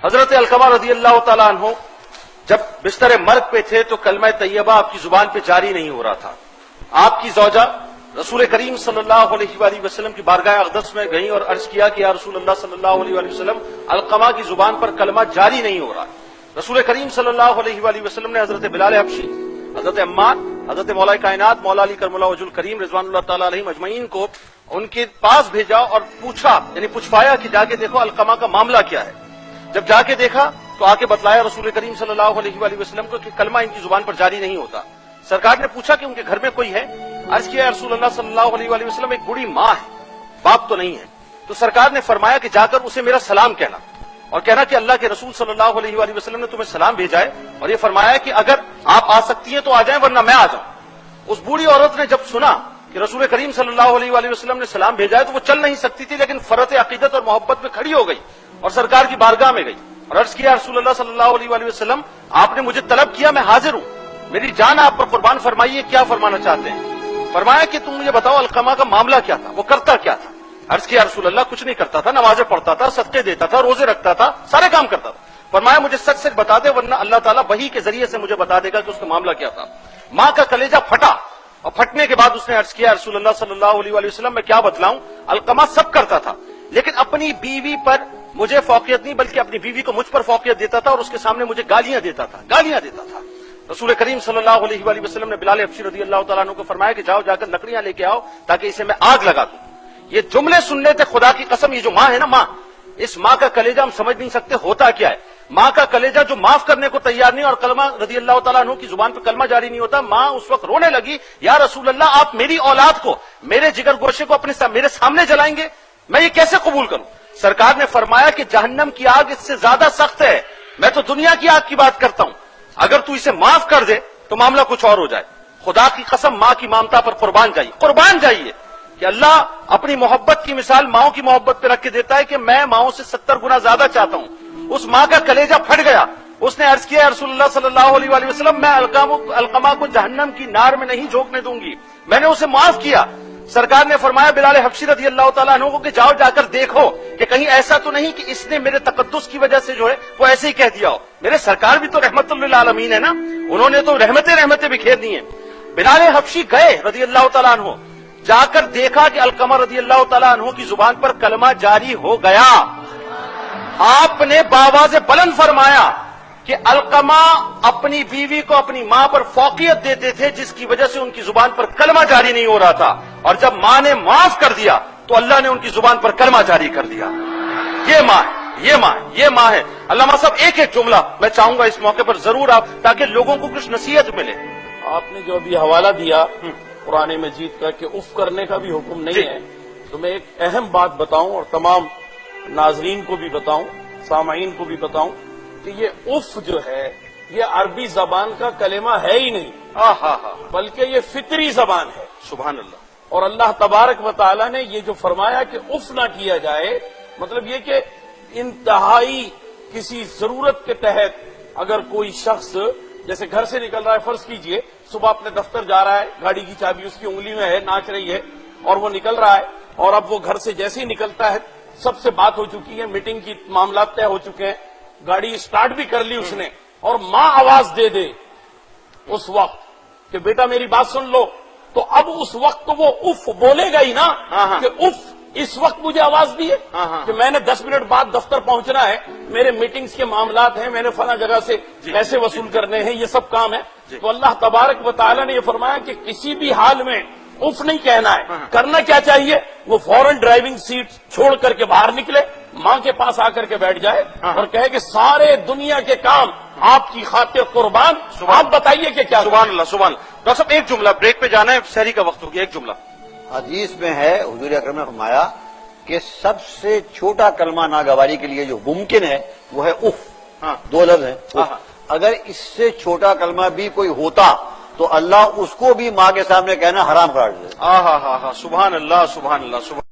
حضرت علقمہ رضی اللہ تعالیٰ عنہ جب بستر مرگ پہ تھے تو کلمہ طیبہ آپ کی زبان پہ جاری نہیں ہو رہا تھا. آپ کی زوجہ رسول کریم صلی اللہ علیہ وآلہ وسلم کی بارگاہ اقدس میں گئیں اور عرض کیا کہ یا رسول اللہ صلی اللہ علیہ وآلہ وسلم علقمہ کی زبان پر کلمہ جاری نہیں ہو رہا. رسول کریم صلی اللہ علیہ وآلہ وسلم نے حضرت بلال حبشی، حضرت عمار، حضرت مولا کائنات مولا علی کرم اللہ وجہ الکریم رضوان اللہ تعالیٰ علیہ مجمعین کو ان کے پاس بھیجا اور پوچھا، یعنی پوچھوایا کہ جا کے دیکھو علقمہ کا معاملہ کیا ہے. جب جا کے دیکھا تو آ کے بتلایا رسول کریم صلی اللہ علیہ وآلہ وسلم کو کہ کلمہ ان کی زبان پر جاری نہیں ہوتا. سرکار نے پوچھا کہ ان کے گھر میں کوئی ہے؟ عرض کیا یا رسول اللہ صلی اللہ علیہ وآلہ وسلم ایک بوڑھی ماں ہے، باپ تو نہیں ہے. تو سرکار نے فرمایا کہ جا کر اسے میرا سلام کہنا اور کہنا کہ اللہ کے رسول صلی اللہ علیہ وآلہ وسلم نے تمہیں سلام بھیجا ہے اور یہ فرمایا کہ اگر آپ آ سکتی ہیں تو آ جائیں ورنہ میں آ جاؤں. اس بوڑھی عورت نے جب سنا کہ رسول کریم صلی اللہ علیہ وآلہ وسلم نے سلام بھیجا ہے تو وہ چل نہیں سکتی تھی، لیکن فرط عقیدت اور محبت میں کھڑی ہو گئی اور سرکار کی بارگاہ میں گئی اور عرض کیا رسول اللہ صلی اللہ علیہ وآلہ وسلم آپ نے مجھے طلب کیا، میں حاضر ہوں، میری جان آپ پر قربان فرمائیے، کیا فرمانا چاہتے ہیں؟ فرمایا کہ تم مجھے بتاؤ علقمہ کا معاملہ کیا تھا، وہ کرتا کیا تھا؟ عرض کیا رسول اللہ کچھ نہیں کرتا تھا، نمازیں پڑھتا تھا، صدقے دیتا تھا، روزے رکھتا تھا، سارے کام کرتا تھا. فرمایا مجھے سچ سچ بتا دے ورنہ اللہ تعالیٰ وحی کے ذریعے سے مجھے بتا دے گا کہ اس کا معاملہ کیا تھا. ماں کا کلیجہ پھٹا اور پھٹنے کے بعد اس نے عرض کیا رسول اللہ صلی اللہ علیہ وآلہ وسلم میں کیا بتلاؤں، علقمہ سب کرتا تھا لیکن اپنی بیوی پر مجھے فوقیت نہیں بلکہ اپنی بیوی کو مجھ پر فوقیت دیتا تھا اور اس کے سامنے مجھے گالیاں دیتا تھا. رسول کریم صلی اللہ علیہ وآلہ وسلم نے بلال حبشی رضی اللہ تعالیٰ عنہ کو فرمایا کہ جاؤ جا کر لکڑیاں لے کے آؤ تاکہ اسے میں آگ لگا دوں. یہ جملے سننے تھے خدا کی قسم، یہ جو ماں ہے نا ماں، اس ماں کا کلیجہ ہم سمجھ نہیں سکتے ہوتا کیا ہے. ماں کا کلیجہ جو معاف کرنے کو تیار نہیں اور کلمہ رضی اللہ تعالیٰ عنہ کی زبان پہ کلمہ جاری نہیں ہوتا. ماں اس وقت رونے لگی، یا رسول اللہ آپ میری اولاد کو، میرے جگر گوشے کو میرے سامنے جلائیں گے، میں یہ کیسے قبول کروں؟ سرکار نے فرمایا کہ جہنم کی آگ اس سے زیادہ سخت ہے، میں تو دنیا کی آگ کی بات کرتا ہوں، اگر تو اسے معاف کر دے تو معاملہ کچھ اور ہو جائے. خدا کی قسم ماں کی ممتا پر قربان جائیے کہ اللہ اپنی محبت کی مثال ماؤں کی محبت پہ رکھ کے دیتا ہے کہ میں ماؤں سے 70 گنا زیادہ چاہتا ہوں. اس ماں کا کلیجہ پھٹ گیا، اس نے عرض کیا رسول اللہ صلی اللہ علیہ وآلہ وسلم میں علقمہ کو جہنم کی نار میں نہیں جھونکنے دوں گی، میں نے اسے معاف کیا. سرکار نے فرمایا بلال حبشی رضی اللہ تعالیٰ عنہ کو کہ جاؤ جا کر دیکھو کہ کہیں ایسا تو نہیں کہ اس نے میرے تقدس کی وجہ سے جو ہے وہ ایسے ہی کہہ دیا ہو. میرے سرکار بھی تو رحمت للعالمین ہے نا، انہوں نے تو رحمتیں بکھیر دی ہیں. بلال حبشی گئے رضی اللہ تعالیٰ عنہ، جا کر دیکھا کہ علقمہ رضی اللہ تعالیٰ عنہ کی زبان پر کلمہ جاری ہو گیا. آپ نے بآواز بلند فرمایا کہ علقمہ اپنی بیوی کو اپنی ماں پر فوقیت دیتے تھے جس کی وجہ سے ان کی زبان پر کلمہ جاری نہیں ہو رہا تھا، اور جب ماں نے معاف کر دیا تو اللہ نے ان کی زبان پر کلمہ جاری کر دیا. یہ ماں ہے. علامہ صاحب ایک جملہ میں چاہوں گا اس موقع پر ضرور آپ، تاکہ لوگوں کو کچھ نصیحت ملے. آپ نے جو ابھی حوالہ دیا قرآن مجید کا کہ اف کرنے کا بھی حکم نہیں ہے، تو میں ایک اہم بات بتاؤں اور تمام ناظرین کو بھی بتاؤں، سامعین کو بھی بتاؤں کہ یہ اف جو ہے یہ عربی زبان کا کلمہ ہے ہی نہیں، بلکہ یہ فطری زبان ہے. سبحان اللہ. اور اللہ تبارک و تعالی نے یہ جو فرمایا کہ اف نہ کیا جائے، مطلب یہ کہ انتہائی کسی ضرورت کے تحت اگر کوئی شخص جیسے گھر سے نکل رہا ہے، فرض کیجئے صبح اپنے دفتر جا رہا ہے، گاڑی کی چابی اس کی انگلی میں ہے، ناچ رہی ہے اور وہ نکل رہا ہے، اور اب وہ گھر سے جیسے ہی نکلتا ہے سب سے بات ہو چکی ہے، میٹنگ کی معاملات طے ہو چکے ہیں، گاڑی سٹارٹ بھی کر لی اس نے، اور ماں آواز دے دے اس وقت کہ بیٹا میری بات سن لو، تو اب اس وقت تو وہ اف بولے گا ہی نا کہ اف اس وقت مجھے آواز دی ہے کہ میں نے 10 منٹ بعد دفتر پہنچنا ہے، میرے میٹنگز کے معاملات ہیں، میں نے فلاں جگہ سے پیسے وصول کرنے ہیں، یہ سب کام ہے. تو اللہ تبارک و تعالی نے یہ فرمایا کہ کسی بھی حال میں اف نہیں کہنا ہے. کرنا کیا چاہیے؟ وہ فوراً ڈرائیونگ سیٹ چھوڑ کر کے باہر نکلے، ماں کے پاس آ کر کے بیٹھ جائے اور کہے کہ سارے دنیا کے کام آپ کی خاطر قربان. آپ بتائیے کہ کیا؟ سبحان اللہ سبحان اللہ. ڈاکٹر صاحب ایک جملہ، بریک پہ جانا ہے، سحری کا وقت ہو گیا، ایک جملہ. حدیث میں ہے حضور اکرم نے فرمایا کہ سب سے چھوٹا کلمہ ناگواری کے لیے جو ممکن ہے وہ ہے اف. 2 لفظ ہیں. اگر اس سے چھوٹا کلمہ بھی کوئی ہوتا تو اللہ اس کو بھی ماں کے سامنے کہنا حرام قرار دے. سبحان اللہ سبحان اللہ سبحان